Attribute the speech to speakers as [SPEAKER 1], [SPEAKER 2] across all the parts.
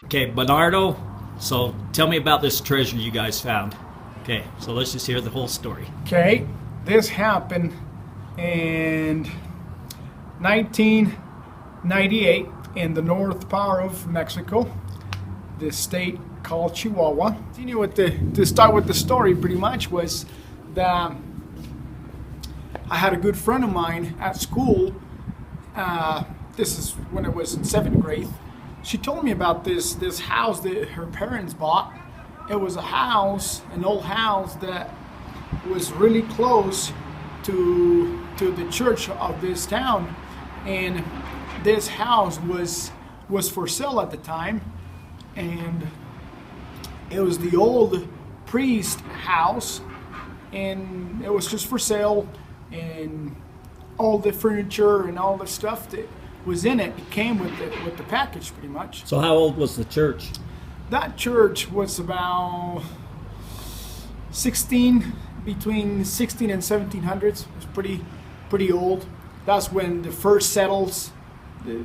[SPEAKER 1] Okay, Bernardo, so tell me about this treasure you guys found. Okay, so let's just hear the whole story.
[SPEAKER 2] Okay, this happened in 1998 in the north part of Mexico, this state called Chihuahua. To start with the story, pretty much was that I had a good friend of mine at school. This is when I was in 7th grade. She told me about this house that her parents bought. It was an old house that was really close to the church of this town, and this house was for sale at the time, and it was the old priest house, and it was just for sale, and all the furniture and all the stuff that was in it came with the package pretty much.
[SPEAKER 1] So how old was the church?
[SPEAKER 2] That church was about between 16 and 1700s. It was pretty old. That's when the first settles, the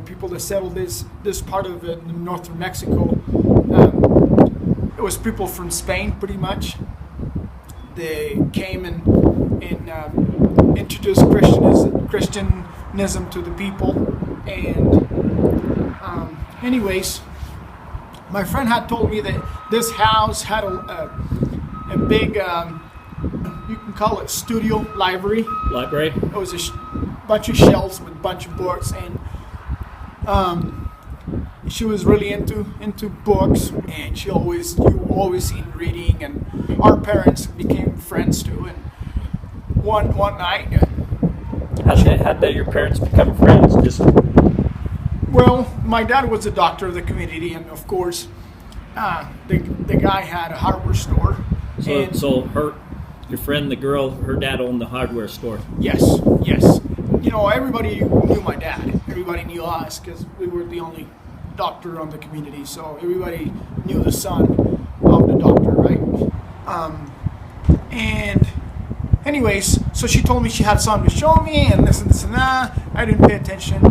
[SPEAKER 2] people that settled this part of northern Mexico. It was people from Spain, pretty much. They came and introduced Christianism to the people. And anyways, my friend had told me that this house had a big, you can call it studio library.
[SPEAKER 1] Library?
[SPEAKER 2] It was a bunch of shelves with a bunch of books, and she was really into books, and you always seen reading, and our parents became friends too. And one night,
[SPEAKER 1] How did your parents become friends?
[SPEAKER 2] Well, my dad was a doctor of the community, and of course, the guy had a hardware store.
[SPEAKER 1] So your friend, the girl, her dad owned the hardware store.
[SPEAKER 2] Yes. Everybody knew my dad. Everybody knew us because we were the only doctor on the community. So everybody knew the son of the doctor, right? And anyways, so she told me she had something to show me, and this and that. I didn't pay attention.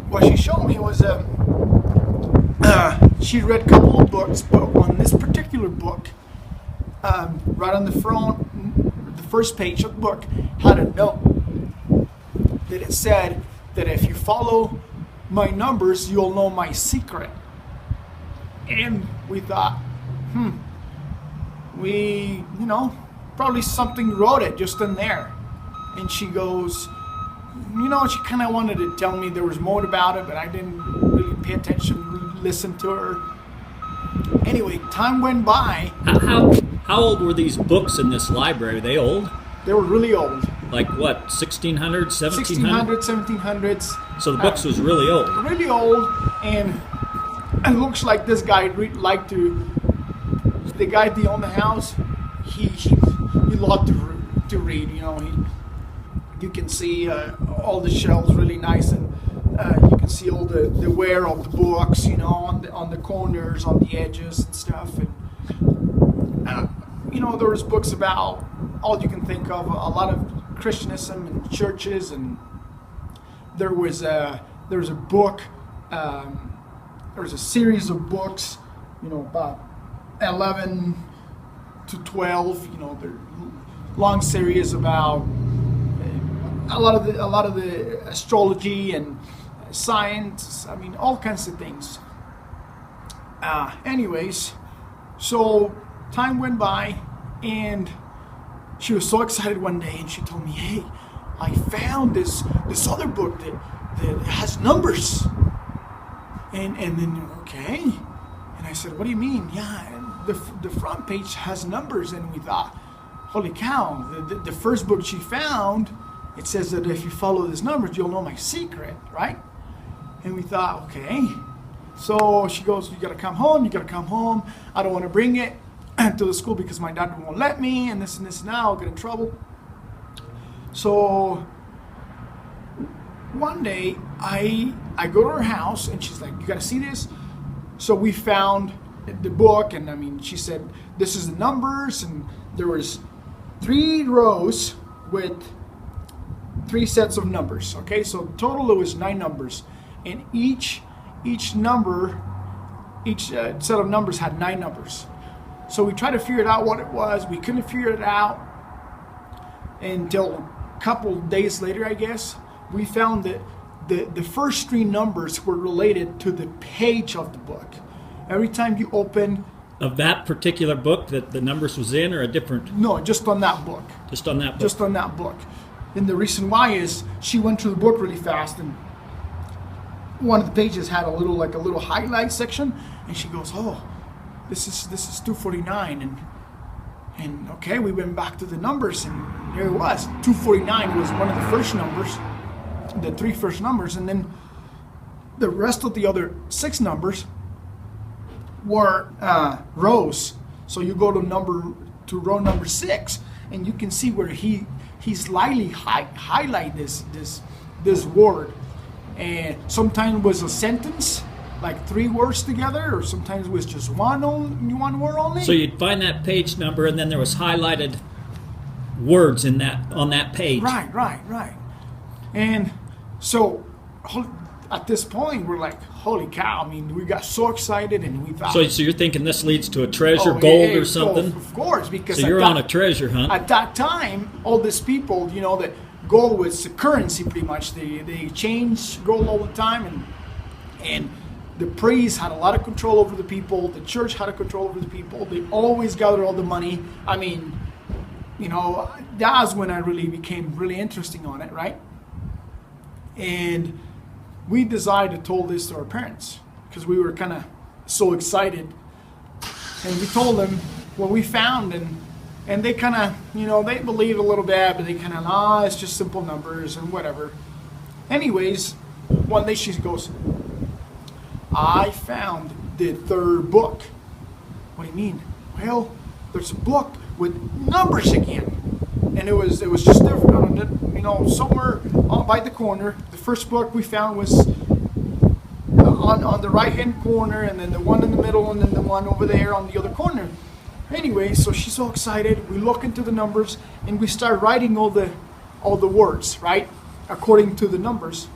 [SPEAKER 2] What she showed me was she read a couple of books, but on this particular book, right on the front, the first page of the book had a note that it said that if you follow my numbers, you'll know my secret. And we thought, probably something wrote it just in there. And she goes, she kind of wanted to tell me there was more about it, but I didn't really pay attention, listen to her. Anyway, time went by.
[SPEAKER 1] How old were these books in this library? Are they old?
[SPEAKER 2] They were really old.
[SPEAKER 1] Like what, 1600s, 1700s?
[SPEAKER 2] 1600s, 1700s.
[SPEAKER 1] So the books was really old.
[SPEAKER 2] Really old, and it looks like this guy liked to. The guy that owned the house, he loved to read. You can see all the shelves really nice, and you can see all the wear of the books, on the corners, on the edges and stuff. And there was books about all you can think of, a lot of Christianism and churches, and there was a book, there was a series of books, about 11 to 12, they're long series about a lot of the astrology and science. All kinds of things. Anyways, so time went by, and she was so excited one day, and she told me, "Hey, I found this other book that has numbers." And then, okay. And I said, "What do you mean?" "Yeah, the front page has numbers." And we thought, holy cow, the first book she found, it says that if you follow these numbers, you'll know my secret, right? And we thought, okay. So she goes, you gotta come home. I don't want to bring it to the school because my dad won't let me, and this, now I'll get in trouble. So one day I go to her house, and she's like, you gotta see this. So we found the book, and she said, this is the numbers, and there was 3 rows with 3 sets of numbers. Okay, so total it was 9 numbers, and each number each set of numbers had 9 numbers. So we tried to figure out what it was. We couldn't figure it out until a couple days later, I guess. We found that the first 3 numbers were related to the page of the book. Every time you open...
[SPEAKER 1] Of that particular book that the numbers was in, or a different?
[SPEAKER 2] No, just on that book.
[SPEAKER 1] Just on that book?
[SPEAKER 2] Just on that book. And the reason why is she went through the book really fast, and one of the pages had a little highlight section, and she goes, "Oh, this is 249," and okay, we went back to the numbers, and here it was. 249 was one of the first numbers, the 3 first numbers, and then the rest of the other 6 numbers were rows. So you go to row number 6, and you can see where he slightly highlight this word, and sometimes it was a sentence, like 3 words together, or sometimes it was just one word only.
[SPEAKER 1] So you'd find that page number, and then there was highlighted words on that page.
[SPEAKER 2] Right. And so at this point, we're like, holy cow! I mean, we got so excited, and we thought.
[SPEAKER 1] So you're thinking this leads to a treasure, gold, or something?
[SPEAKER 2] Of course, because
[SPEAKER 1] so you're on a treasure hunt.
[SPEAKER 2] At that time, all these people, that gold was a currency pretty much. They changed gold all the time, and the priests had a lot of control over the people. The church had a control over the people. They always gathered all the money. I mean, that's when I really became really interesting on it, right? And we decided to tell this to our parents because we were kind of so excited. And we told them what we found, and they kind of, they believed a little bit, but they kind of, it's just simple numbers and whatever. Anyways, one day she goes, "I found the 3rd book." "What do you mean?" "Well, there's a book with numbers again." And it was just different, somewhere by the corner. The first book we found was on the right-hand corner, and then the one in the middle, and then the one over there on the other corner. Anyway, so she's so excited. We look into the numbers, and we start writing all the words, right, according to the numbers.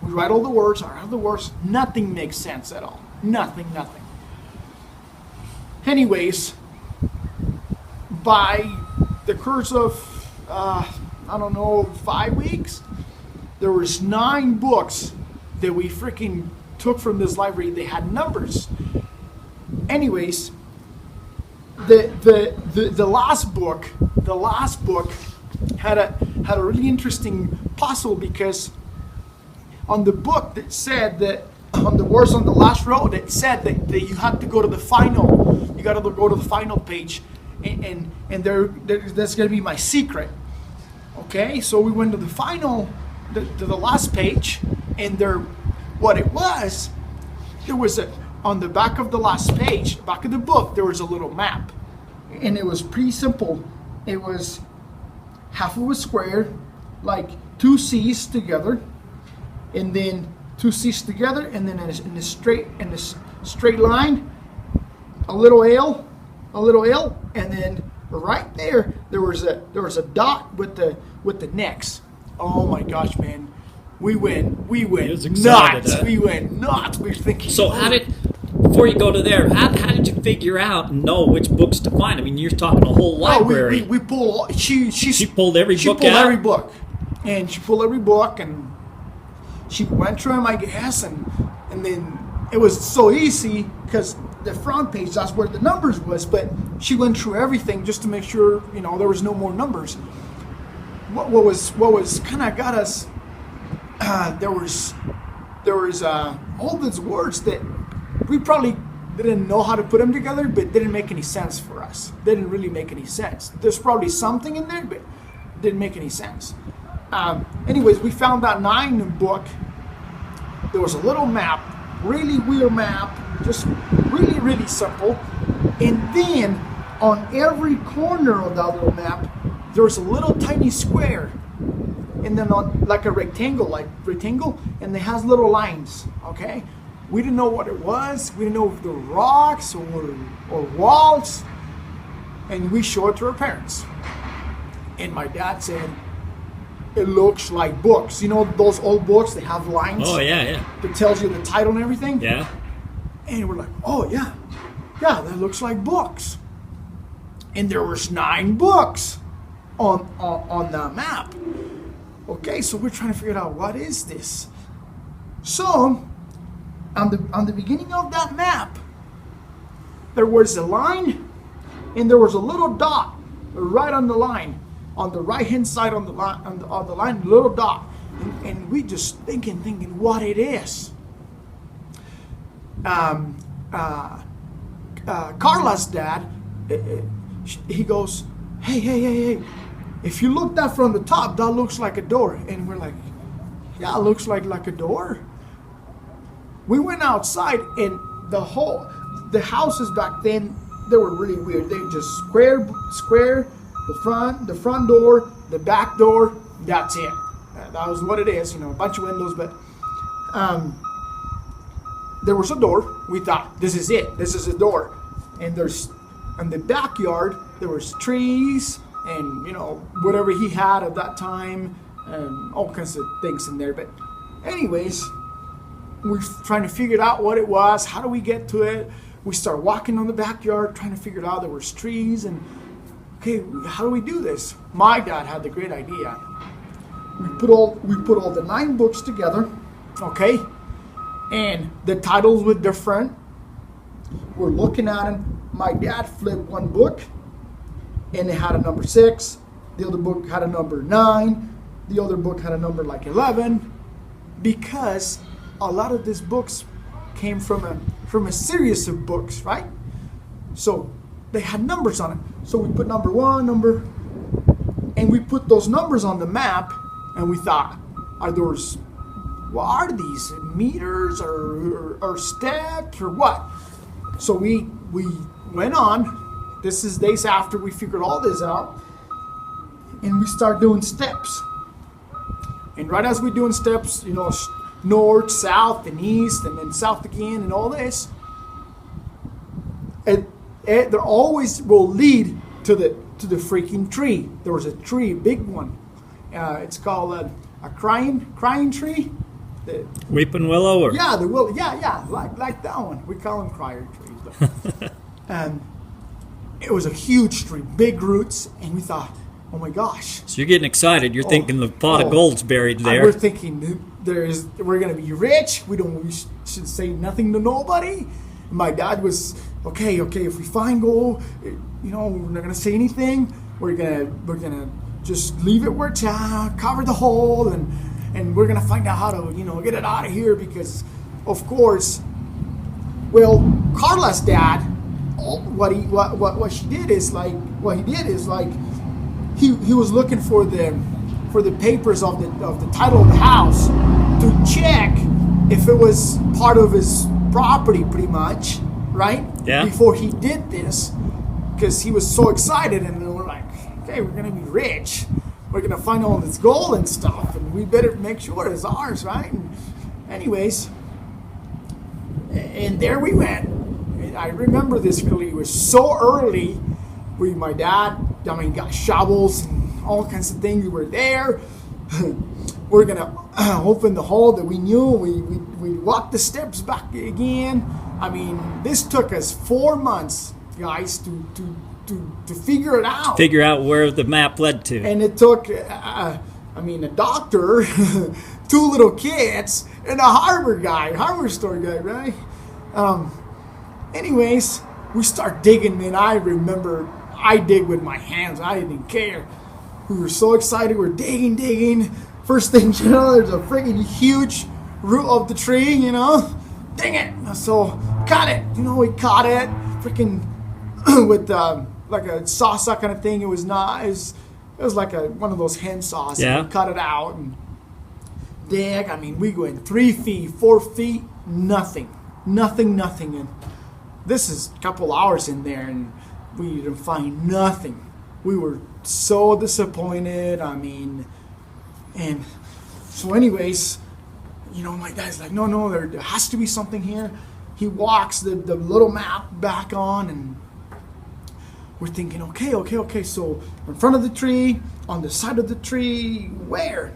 [SPEAKER 2] We write all the words. Nothing makes sense at all. Nothing. Anyways, by the course of 5 weeks, there was 9 books that we freaking took from this library. They had numbers. Anyways, the last book had a really interesting puzzle, because on the book that said that on the words on the last row that said that you had to go to the final. You got to go to the final page. And that's going to be my secret. Okay, so we went to the final, to the last page, and there was on the back of the last page, back of the book, there was a little map, and it was pretty simple. It was half of a square, like 2 C's together, and then 2 C's together, and then in a straight line, a little L, and then right there was a dot with the next. Oh my gosh, man, we went nuts. We went nuts. We were thinking.
[SPEAKER 1] So before you go to there, how did you figure out and know which books to find? I mean, you're talking a whole library.
[SPEAKER 2] We pulled. She
[SPEAKER 1] pulled every book out.
[SPEAKER 2] She pulled every book, and she pulled every book, and she went through them, I guess, and then it was so easy because the front page, that's where the numbers was, but she went through everything just to make sure, there was no more numbers. What was kind of got us, there was all these words that we probably didn't know how to put them together, but didn't make any sense for us. Didn't really make any sense. There's probably something in there, but didn't make any sense. Anyways, we found that 9 book. There was a little map, really weird map, just really, really simple. And then on every corner of that little map, there was a little tiny square. And then on like a rectangle, and it has little lines, okay? We didn't know what it was. We didn't know if they were rocks or walls. And we showed it to our parents. And my dad said, "It looks like books." You know those old books, they have lines?
[SPEAKER 1] Oh, yeah.
[SPEAKER 2] That tells you the title and everything?
[SPEAKER 1] Yeah.
[SPEAKER 2] And we're like, oh yeah, that looks like books. And there was 9 books on the map. Okay, so we're trying to figure out what is this. So on the beginning of that map, there was a line, and there was a little dot right on the line, on the right hand side on the line, little dot, and we just thinking what it is. Carla's dad, he goes, hey, if you look that from the top, that looks like a door. And we're like, yeah, it looks like a door. We went outside, and the houses back then, they were really weird. They were just square, the front door, the back door, that's it. That was what it is, a bunch of windows, but there was a door. We thought, this is it. This is a door. And in the backyard, there was trees and, whatever he had at that time, and all kinds of things in there. But anyways, we're trying to figure out what it was. How do we get to it? We start walking on the backyard, trying to figure it out. There was trees, and okay, how do we do this? My dad had the great idea. We put all the 9 books together, okay, and the titles were different. We're looking at them. My dad flipped one book, and it had a number 6. The other book had a number 9. The other book had a number like 11, because a lot of these books came from a series of books, right? So they had numbers on it. So we put number 1, and we put those numbers on the map, and we thought, what are these, meters or steps or what? So we went on. This is days after we figured all this out, and we start doing steps. And right as we're doing steps, north, south, and east, and then south again, and all this, and they always will lead to the freaking tree. There was a tree, big one. It's called a crying tree.
[SPEAKER 1] Weeping willow, or
[SPEAKER 2] the willow, like that one. We call them crier trees. And it was a huge tree, big roots, and we thought, oh my gosh.
[SPEAKER 1] So you're getting excited. You're thinking the pot of gold's buried there.
[SPEAKER 2] We're thinking we're gonna be rich. We should say nothing to nobody. My dad was okay. If we find gold, we're not gonna say anything. We're gonna just leave it where it's at, cover the hole, and we're gonna find out how to get it out of here, because of course, Carla's dad, what he did is he was looking for the papers of the title of the house to check if it was part of his property, pretty much, right?
[SPEAKER 1] Yeah.
[SPEAKER 2] Before he did this, because he was so excited, and we're like, okay, we're gonna be rich. We're gonna find all this gold and stuff, and we better make sure it's ours, right? And anyways, and there we went. And I remember this really. It was so early. My dad, got shovels and all kinds of things. We were there. We're gonna open the hole that we knew. We walked the steps back again. This took us 4 months, guys, to figure it out.
[SPEAKER 1] Figure out where the map led to.
[SPEAKER 2] And it took, a doctor, 2 little kids, and a hardware store guy, right? Anyways, we start digging, man. I remember I dig with my hands. I didn't care. We were so excited. We're digging. First thing you know, there's a freaking huge root of the tree, Dang it. So, cut it. We caught it. Freaking with like a saw kind of thing. It was not. It was like one of those hand saws.
[SPEAKER 1] Yeah.
[SPEAKER 2] We cut it out and dig. We went 3 feet, 4 feet, nothing. And this is a couple hours in there, and we didn't find nothing. We were so disappointed. And so anyways, my dad's like, no, there has to be something here. He walks the little map back on, and we're thinking, okay, so in front of the tree, on the side of the tree, where?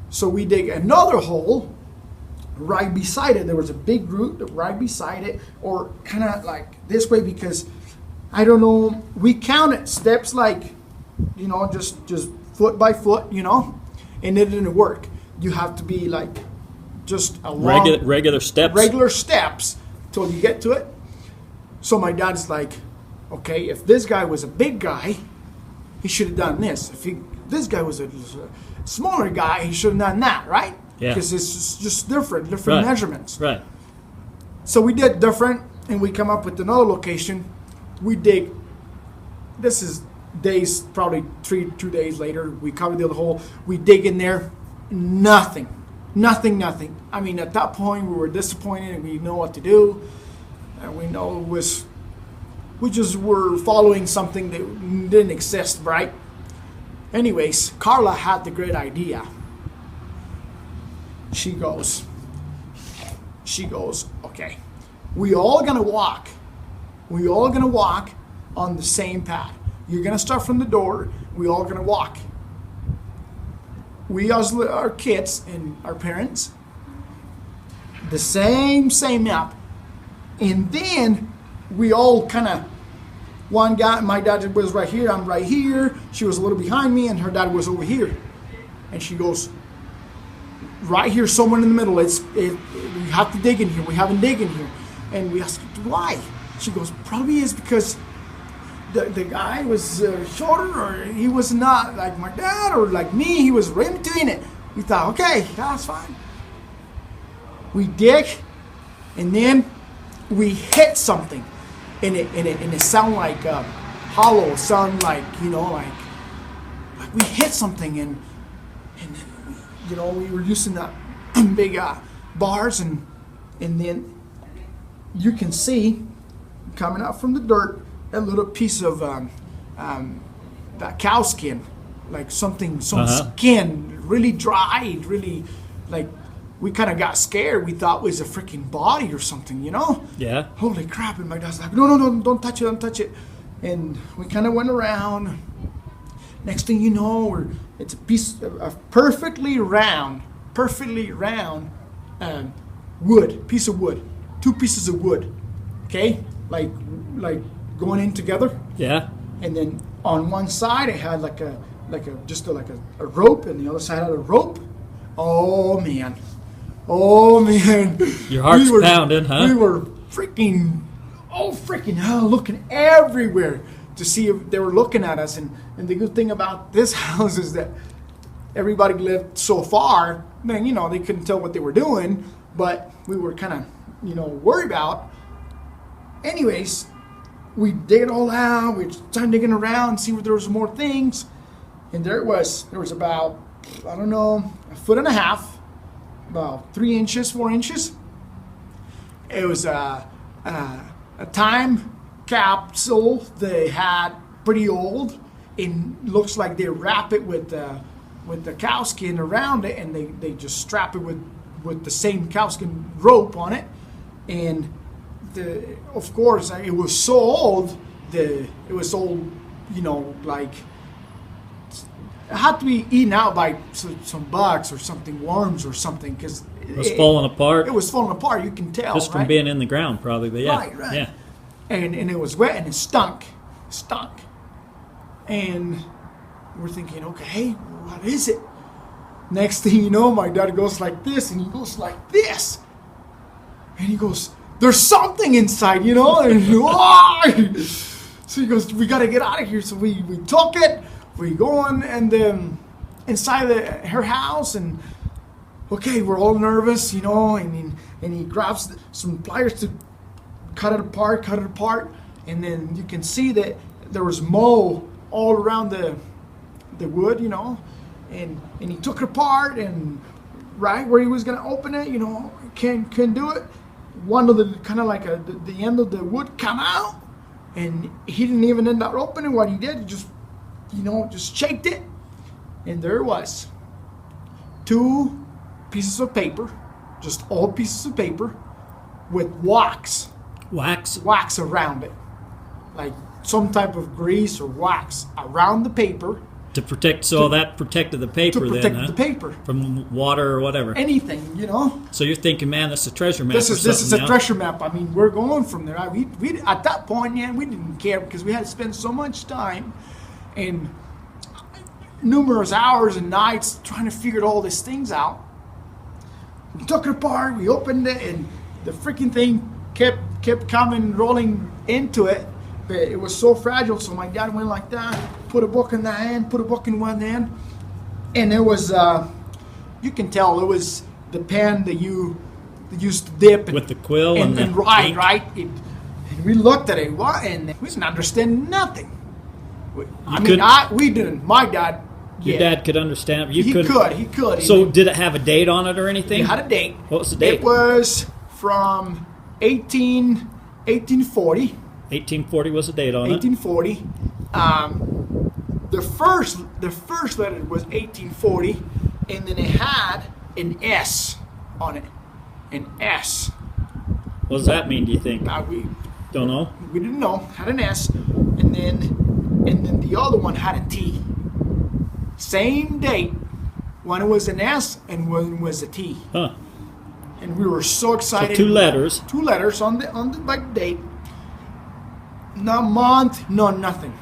[SPEAKER 2] So we dig another hole, right beside it. There was a big root right beside it, or kind of like this way, because I don't know, we counted steps like, just foot by foot, and it didn't work. You have to be like just a long,
[SPEAKER 1] regular steps.
[SPEAKER 2] Regular steps till you get to it. So my dad's like, okay, if this guy was a big guy, he should have done this. If this guy was a smaller guy, he should have done that, right?
[SPEAKER 1] Yeah.
[SPEAKER 2] Because it's just different
[SPEAKER 1] Right.
[SPEAKER 2] measurements.
[SPEAKER 1] Right.
[SPEAKER 2] So we did different, and we come up with another location. We dig. This is days, probably 2 days later. We cover the other hole. We dig in there. Nothing. I mean, at that point, we were disappointed, and we know what to do. And we know we just were following something that didn't exist, right? Anyways, Carla had the great idea. She goes, okay, we all gonna walk on the same path. You're gonna start from the door, we all gonna walk. We as our kids and our parents, the same map. And then we all kind of, one guy, my dad was right here, I'm right here. She was a little behind me, and her dad was over here. And she goes, right here, somewhere in the middle. We have to dig in here. We haven't dig in here. And we asked, why? She goes, probably is because the guy was shorter, or he was not like my dad, or like me. He was right between it. We thought, okay, that's fine. We dig, and then we hit something, and it sound like hollow, sound like like we hit something, and we were using that big bars, and then you can see coming out from the dirt a little piece of that cow skin, like some skin, really dried, really like. We kind of got scared. We thought it was a freaking body or something,
[SPEAKER 1] Yeah.
[SPEAKER 2] Holy crap. And my dad's like, no, don't touch it. And we kind of went around. Next thing you know, it's a piece of perfectly round piece of wood. 2 pieces of wood, okay? Like going in together.
[SPEAKER 1] Yeah.
[SPEAKER 2] And then on one side, it had like a rope, and the other side had a rope. Oh, man.
[SPEAKER 1] Your heart's pounding, huh?
[SPEAKER 2] We were freaking hell, looking everywhere to see if they were looking at us. And the good thing about this house is that everybody lived so far, then, they couldn't tell what they were doing, but we were kind of, worried about. Anyways, we dig it all out. We started digging around, see if there was more things. And there it was. There was about, I don't know, 1.5 feet. About 3 inches, 4 inches. It was a time capsule they had, pretty old. It looks like they wrap it with the cow skin around it, and they just strap it with the same cow skin rope on it. And of course, it was so old. It was old, like. It had to be eaten out by some bugs or something, worms or something, because
[SPEAKER 1] it was falling apart.
[SPEAKER 2] It was falling apart. You can tell,
[SPEAKER 1] just from being in the ground, probably. But yeah,
[SPEAKER 2] right.
[SPEAKER 1] Yeah.
[SPEAKER 2] And it was wet, and it stunk. And we're thinking, okay, what is it? Next thing you know, my dad goes like this, and he goes like this, and he goes, "There's something inside, And so he goes, "We got to get out of here." So we took it. We go on and inside her house, and okay, we're all nervous, and he grabs some pliers to cut it apart, and then you can see that there was mold all around the wood, and he took it apart, and right where he was gonna open it, couldn't do it. One of the kind of like the end of the wood come out, and he didn't even end up opening. What he did, he just shaked it, and there it was. 2 pieces of paper, just all pieces of paper, with wax around it, like some type of grease or wax around the paper,
[SPEAKER 1] To protect, so that protected the paper
[SPEAKER 2] to
[SPEAKER 1] then,
[SPEAKER 2] protect
[SPEAKER 1] huh?
[SPEAKER 2] the paper.
[SPEAKER 1] From water or whatever.
[SPEAKER 2] Anything, you know.
[SPEAKER 1] So you're thinking, man, that's a treasure map.
[SPEAKER 2] This is a
[SPEAKER 1] now.
[SPEAKER 2] treasure map. I mean, we're going from there. We at that point, man, we didn't care because we had spent so much time and numerous hours and nights trying to figure all these things out. We took it apart. We opened it, and the freaking thing kept coming, rolling into it. But it was so fragile. So my dad went like that, put a book in that hand, put a book in one hand, and it was. You can tell it was the pen that you used to dip and,
[SPEAKER 1] with the quill and
[SPEAKER 2] write, right? And we looked at it, and we didn't understand nothing. We didn't. My dad.
[SPEAKER 1] Your dad could understand.
[SPEAKER 2] He could.
[SPEAKER 1] So did it have a date on it or anything?
[SPEAKER 2] It had a date.
[SPEAKER 1] What was the date?
[SPEAKER 2] It was from 1840.
[SPEAKER 1] 1840 was the date on
[SPEAKER 2] 1840. The first letter was 1840, and then it had an S on it. An S.
[SPEAKER 1] What does that mean, do you think?
[SPEAKER 2] We
[SPEAKER 1] don't know.
[SPEAKER 2] We didn't know. Had an S, and then the other one had a T. Same date. One was an S and one was a T.
[SPEAKER 1] Huh.
[SPEAKER 2] And we were so excited.
[SPEAKER 1] So two letters.
[SPEAKER 2] Two letters on the like date. No month, no nothing.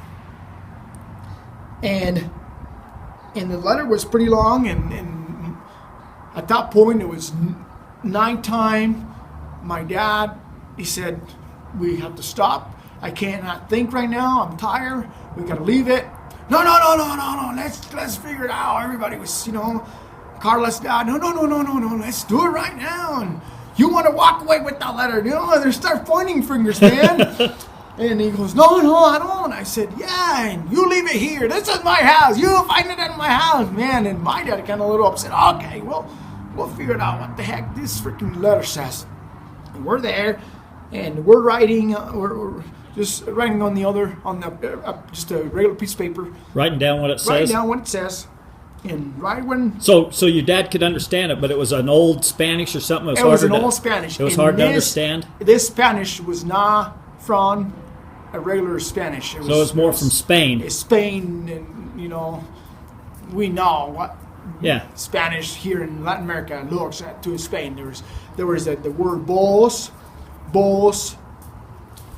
[SPEAKER 2] And the letter was pretty long, and at that point it was nighttime. My dad, he said, we have to stop. I cannot think right now. I'm tired. We gotta leave it. No. Let's figure it out. Everybody was, Carla's dad. No. Let's do it right now. And you want to walk away with that letter? They start pointing fingers, man. And he goes, no, I don't. I said, yeah, and you leave it here. This is my house. You find it in my house, man. And my dad kind of a little upset. Okay, well, we'll figure it out what the heck this freaking letter says. And we're there, and we're writing. We're just writing on just a regular piece of paper.
[SPEAKER 1] Writing down what it says.
[SPEAKER 2] Writing down what it says. And right when.
[SPEAKER 1] So your dad could understand it, but it was an old Spanish or something.
[SPEAKER 2] It was an old Spanish.
[SPEAKER 1] It was hard to understand.
[SPEAKER 2] This Spanish was not from a regular Spanish.
[SPEAKER 1] So it's more from Spain.
[SPEAKER 2] Spain, and we know what Spanish here in Latin America looks to Spain. There was the word vos,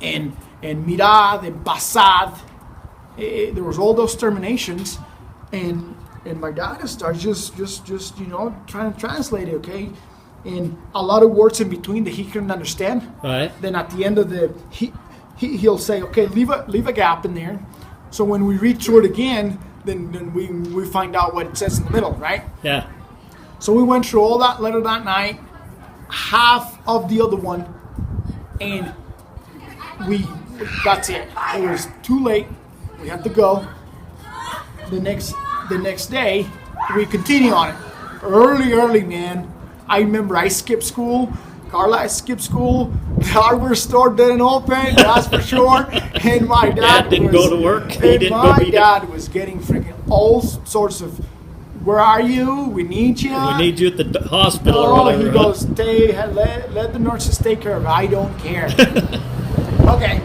[SPEAKER 2] and mirad and pasad. There was all those terminations, and my dad started just trying to translate it, okay, and a lot of words in between that he couldn't understand.
[SPEAKER 1] Right.
[SPEAKER 2] Then at the end of he'll say, okay, leave a gap in there, so when we read through it again, then we find out what it says in the middle, right?
[SPEAKER 1] Yeah.
[SPEAKER 2] So we went through all that letter that night, half of the other one, and that's it. It was too late. We had to go. The next day, we continue on it. Early, man. I remember I skipped school. Carla skipped school. The hardware store didn't open, that's for sure. And my dad
[SPEAKER 1] didn't go to work.
[SPEAKER 2] My dad was getting freaking all sorts of, where are you? We need you.
[SPEAKER 1] We need you at the hospital or whatever.
[SPEAKER 2] He goes, let the nurses take care of it. I don't care. Okay.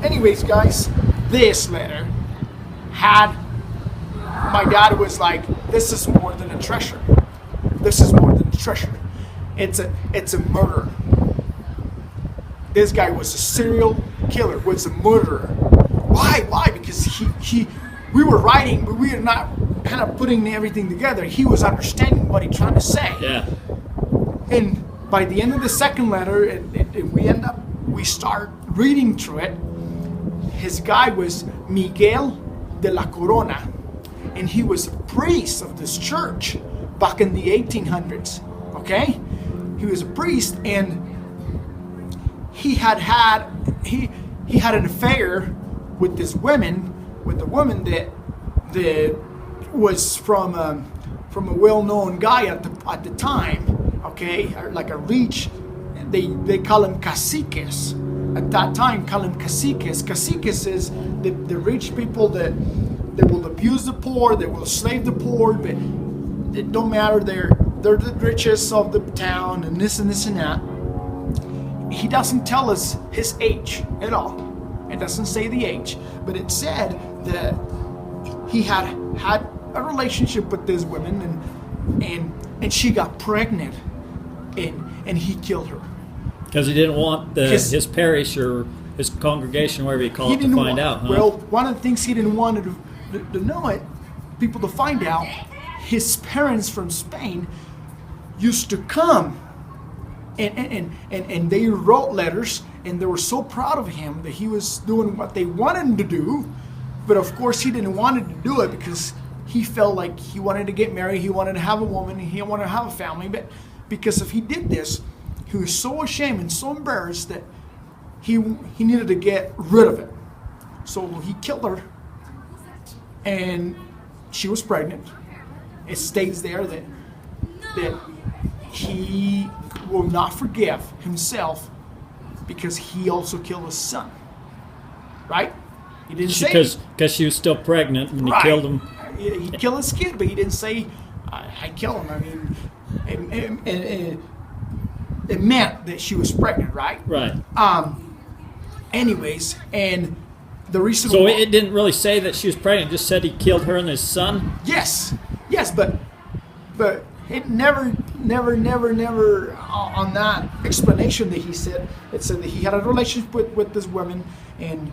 [SPEAKER 2] Anyways, guys, this letter had, my dad was like, this is more than a treasure. This is more than a treasure. It's a murder. This guy was a serial killer, was a murderer. Why? Because we were writing, but we were not kind of putting everything together. He was understanding what he's trying to say.
[SPEAKER 1] Yeah.
[SPEAKER 2] And by the end of the second letter, we start reading through it. His guy was Miguel de la Corona, and he was a priest of this church back in the 1800s. Okay, he was a priest, and he had an affair with this woman, with a woman that was from a well-known guy at the time. Okay, like a rich. They call him caciques. At that time, call him caciques. Caciques is the rich people that will abuse the poor, they will slave the poor, but it don't matter. They're the richest of the town, and this and that. He doesn't tell us his age at all. It doesn't say the age, but it said that he had a relationship with this woman, and she got pregnant, and he killed her.
[SPEAKER 1] Because he didn't want his parish or his congregation, whatever you call it, to find out. Huh?
[SPEAKER 2] Well, one of the things he didn't want to know it, people to find out, his parents from Spain used to come, and they wrote letters, and they were so proud of him that he was doing what they wanted him to do. But of course, he didn't want to do it because he felt like he wanted to get married, he wanted to have a woman, he wanted to have a family. But because if he did this, he was so ashamed and so embarrassed that he needed to get rid of it. So he killed her, and she was pregnant. It states there that he will not forgive himself because he also killed his son. Right? He didn't say
[SPEAKER 1] because she was still pregnant when he killed him.
[SPEAKER 2] He killed his kid, but he didn't say I killed him. I mean, it meant that she was pregnant, right?
[SPEAKER 1] Right.
[SPEAKER 2] Anyways, and the reason.
[SPEAKER 1] So it didn't really say that she was pregnant. It just said he killed her and his son.
[SPEAKER 2] Yes, but it never on that explanation that he said. It said that he had a relationship with this woman, and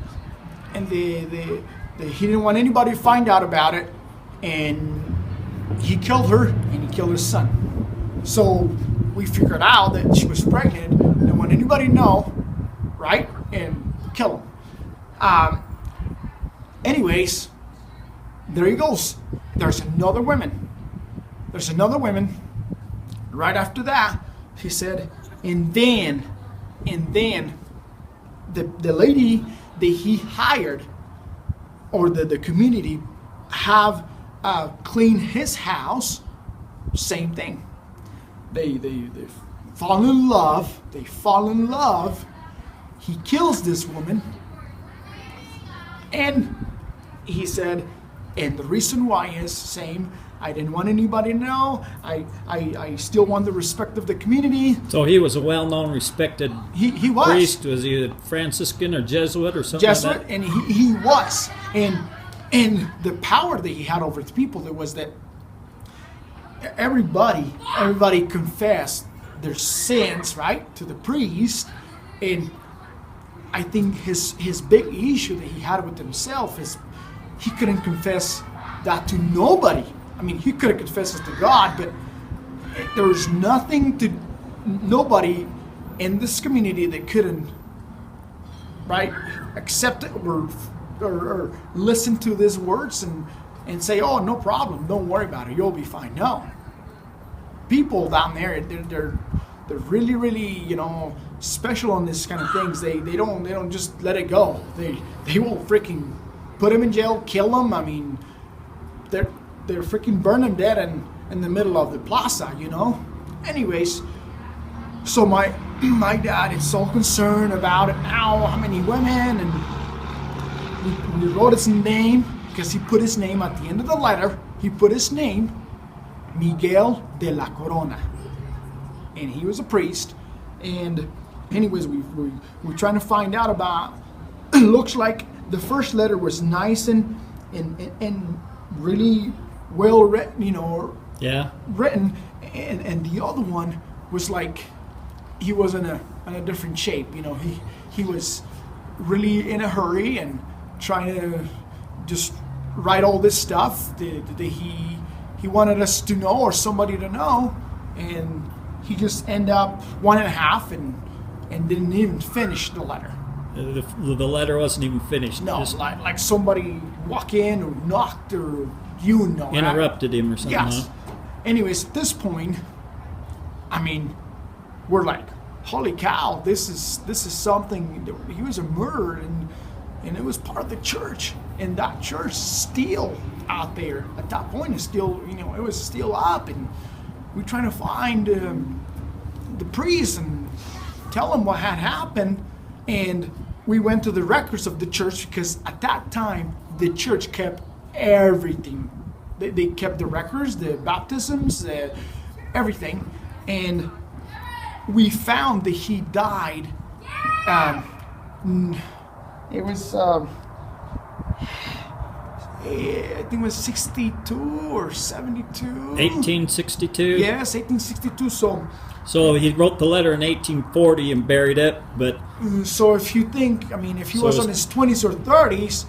[SPEAKER 2] he didn't want anybody to find out about it, and he killed her and he killed his son. So we figured out that she was pregnant, didn't want anybody to know, right? And kill him. Anyways, there he goes. There's another woman. Right after that, he said, and then the lady that he hired, or the community, have clean his house. Same thing. They fall in love. He kills this woman, and he said, and the reason why is same. I didn't want anybody to know. I still want the respect of the community.
[SPEAKER 1] So he was a well-known, respected
[SPEAKER 2] he was.
[SPEAKER 1] priest. Was he a Franciscan or Jesuit or something
[SPEAKER 2] Jesuit,
[SPEAKER 1] like that?
[SPEAKER 2] and he was. And the power that he had over the people, it was that everybody confessed their sins, right, to the priest. And I think his big issue that he had with himself is he couldn't confess that to nobody. I mean, he could have confessed it to God, but there was nobody in this community that couldn't, right, accept it or listen to these words and say, oh, no problem, don't worry about it, you'll be fine. No. People down there, they're really, really, special on this kind of things. They don't just let it go. They will freaking put him in jail, kill him. I mean, they're freaking burn him dead in the middle of the plaza, Anyways, so my dad is so concerned about it now, how many women, and we wrote his name, because he put his name at the end of the letter. He put his name, Miguel de la Corona, and he was a priest. And anyways, we're trying to find out about. It looks like the first letter was nice and really well written, written, and the other one was like he was in a different shape. He was really in a hurry and trying to just write all this stuff that he wanted us to know, or somebody to know, and he just ended up 1.5 and didn't even finish the letter.
[SPEAKER 1] The letter wasn't even finished.
[SPEAKER 2] No, just like somebody walked in or knocked or
[SPEAKER 1] interrupted him or something.
[SPEAKER 2] Yes.
[SPEAKER 1] Huh?
[SPEAKER 2] Anyways, at this point, I mean, we're like, holy cow, this is something. He was a murderer, and it was part of the church, and that church still out there at that point is still, it was still up, and we're trying to find the priest and tell him what had happened. And we went to the records of the church, because at that time the church kept everything. They kept the records, the baptisms, everything, and we found that he died. It was I think it was 62 or 72.
[SPEAKER 1] 1862.
[SPEAKER 2] Yes, 1862.
[SPEAKER 1] So he wrote the letter in 1840 and buried it, but
[SPEAKER 2] So if you think, I mean, if he
[SPEAKER 1] So
[SPEAKER 2] was
[SPEAKER 1] it's-
[SPEAKER 2] on his 20s or 30s,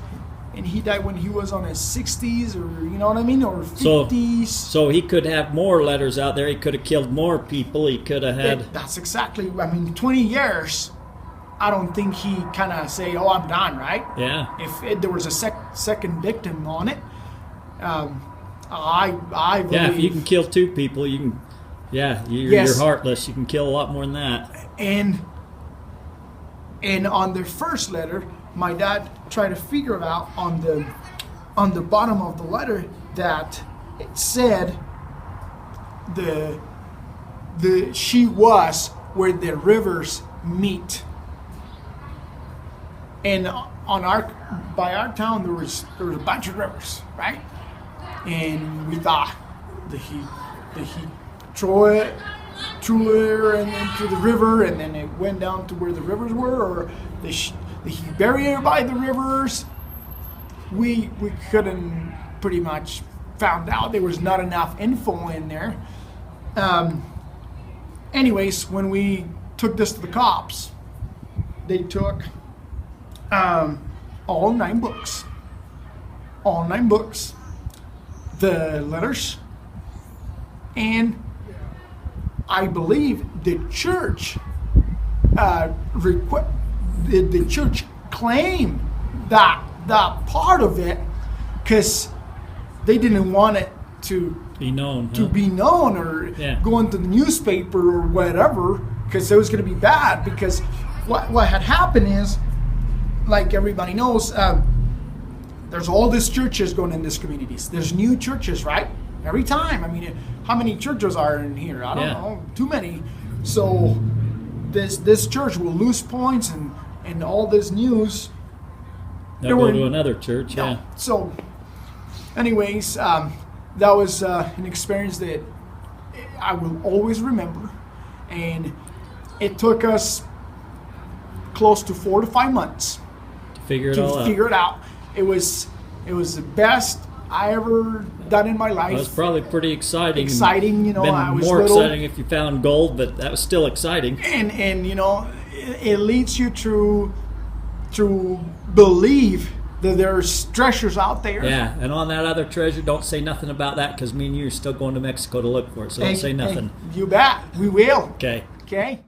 [SPEAKER 2] and he died when he was on his 60s, or you know what I mean, or 50s.
[SPEAKER 1] so he could have more letters out there. He could have killed more people. He could have had.
[SPEAKER 2] That's exactly. I mean, 20 years. I don't think he kind of say, "Oh, I'm done," right?
[SPEAKER 1] Yeah.
[SPEAKER 2] If there was a second victim on it, I believe.
[SPEAKER 1] Yeah, if you can kill 2 people, you can. Yeah, you're heartless. You can kill a lot more than that.
[SPEAKER 2] And on their first letter, my dad tried to figure it out on the bottom of the letter that it said she was where the rivers meet. And by our town there was a bunch of rivers, right? And we thought that he threw her into the river, and then it went down to where the rivers were, or he buried her by the rivers. We couldn't pretty much found out there was not enough info in there. Anyways, when we took this to the cops, they took all 9 books. All 9 books. The letters. And I believe the church the church claimed that part of it because they didn't want it to
[SPEAKER 1] Be known.
[SPEAKER 2] be known or go into the newspaper or whatever, because it was going to be bad. Because what had happened is, like everybody knows, there's all these churches going in these communities. There's new churches, right? Every time. I mean, how many churches are in here? I don't know. Too many. So this church will lose points and all this news.
[SPEAKER 1] They'll go to another church.
[SPEAKER 2] No.
[SPEAKER 1] Yeah.
[SPEAKER 2] So, anyways, that was an experience that I will always remember, and it took us close to 4 to 5 months
[SPEAKER 1] To figure it
[SPEAKER 2] out. It was the best I ever done in my life.
[SPEAKER 1] Well, it was probably pretty exciting.
[SPEAKER 2] Exciting, you know.
[SPEAKER 1] Been
[SPEAKER 2] I was
[SPEAKER 1] more
[SPEAKER 2] little,
[SPEAKER 1] exciting if you found gold, but that was still exciting.
[SPEAKER 2] and you know, it leads you to believe that there's treasures out there.
[SPEAKER 1] Yeah, and on that other treasure, don't say nothing about that, because me and you are still going to Mexico to look for it, so don't say nothing.
[SPEAKER 2] You bet. We will.
[SPEAKER 1] Okay.
[SPEAKER 2] Okay.